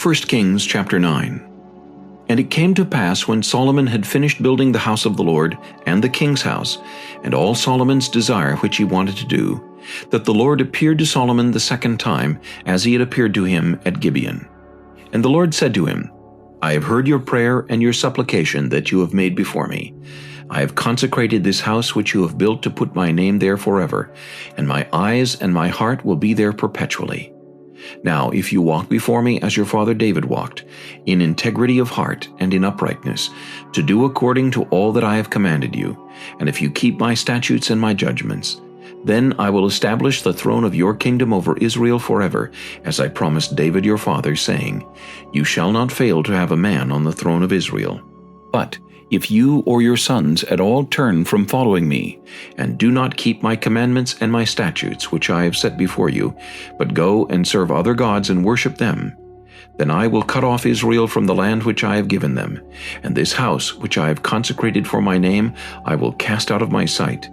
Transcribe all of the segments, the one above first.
1 Kings chapter 9. And it came to pass, when Solomon had finished building the house of the Lord, and the king's house, and all Solomon's desire which he wanted to do, that the Lord appeared to Solomon the second time, as he had appeared to him at Gibeon. And the Lord said to him, I have heard your prayer and your supplication that you have made before me. I have consecrated this house which you have built to put my name there forever, and my eyes and my heart will be there perpetually. Now if you walk before me as your father David walked, in integrity of heart and in uprightness, to do according to all that I have commanded you, and if you keep my statutes and my judgments, then I will establish the throne of your kingdom over Israel forever, as I promised David your father, saying, You shall not fail to have a man on the throne of Israel. But if you or your sons at all turn from following me, and do not keep my commandments and my statutes which I have set before you, but go and serve other gods and worship them, then I will cut off Israel from the land which I have given them, and this house which I have consecrated for my name I will cast out of my sight.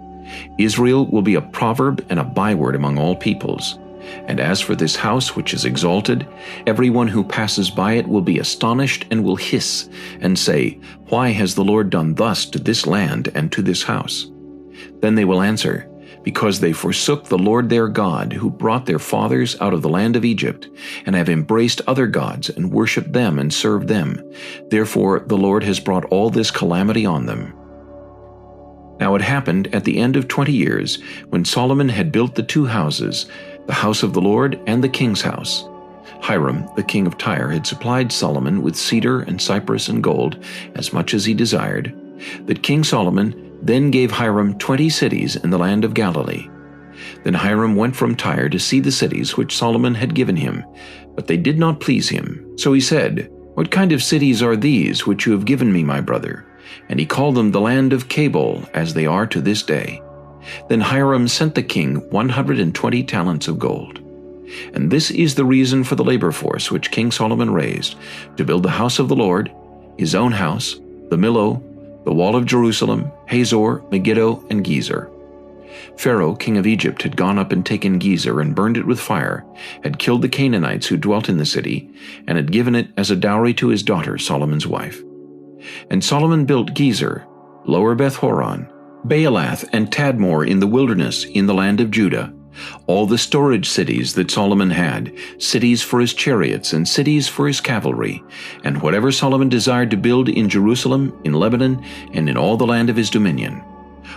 Israel will be a proverb and a byword among all peoples. And as for this house which is exalted, everyone who passes by it will be astonished and will hiss and say, Why has the Lord done thus to this land and to this house? Then they will answer, Because they forsook the Lord their God, who brought their fathers out of the land of Egypt, and have embraced other gods and worshipped them and served them. Therefore the Lord has brought all this calamity on them. Now it happened at the end of 20 years, when Solomon had built the two houses, the house of the Lord and the king's house. Hiram, the king of Tyre, had supplied Solomon with cedar and cypress and gold, as much as he desired, that King Solomon then gave Hiram 20 cities in the land of Galilee. Then Hiram went from Tyre to see the cities which Solomon had given him, but they did not please him. So he said, What kind of cities are these which you have given me, my brother? And he called them the land of Cabul, as they are to this day. Then Hiram sent the king 120 talents of gold. And this is the reason for the labor force which King Solomon raised, to build the house of the Lord, his own house, the Millo, the wall of Jerusalem, Hazor, Megiddo, and Gezer. Pharaoh, king of Egypt, had gone up and taken Gezer and burned it with fire, had killed the Canaanites who dwelt in the city, and had given it as a dowry to his daughter, Solomon's wife. And Solomon built Gezer, Lower Beth-horon, Baalath, and Tadmor in the wilderness in the land of Judah, all the storage cities that Solomon had, cities for his chariots and cities for his cavalry, and whatever Solomon desired to build in Jerusalem, in Lebanon, and in all the land of his dominion.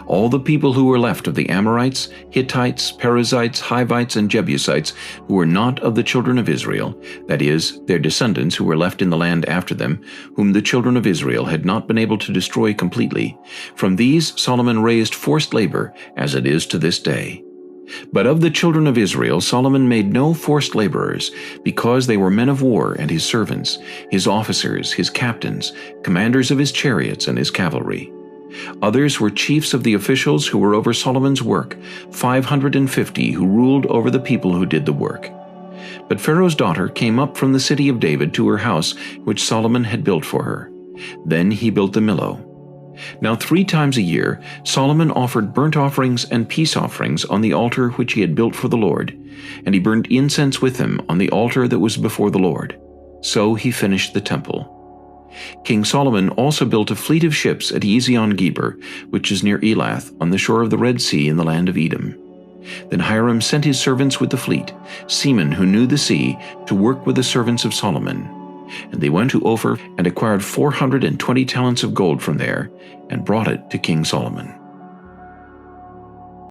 All the people who were left of the Amorites, Hittites, Perizzites, Hivites, and Jebusites, who were not of the children of Israel, that is, their descendants who were left in the land after them, whom the children of Israel had not been able to destroy completely, from these Solomon raised forced labor, as it is to this day. But of the children of Israel Solomon made no forced laborers, because they were men of war and his servants, his officers, his captains, commanders of his chariots and his cavalry. Others were chiefs of the officials who were over Solomon's work, 550 who ruled over the people who did the work. But Pharaoh's daughter came up from the city of David to her house which Solomon had built for her. Then he built the Millo. Now 3 times a year Solomon offered burnt offerings and peace offerings on the altar which he had built for the Lord, and he burned incense with them on the altar that was before the Lord. So he finished the temple. King Solomon also built a fleet of ships at Ezion-Geber, which is near Elath, on the shore of the Red Sea in the land of Edom. Then Hiram sent his servants with the fleet, seamen who knew the sea, to work with the servants of Solomon. And they went to Ophir and acquired 420 talents of gold from there, and brought it to King Solomon.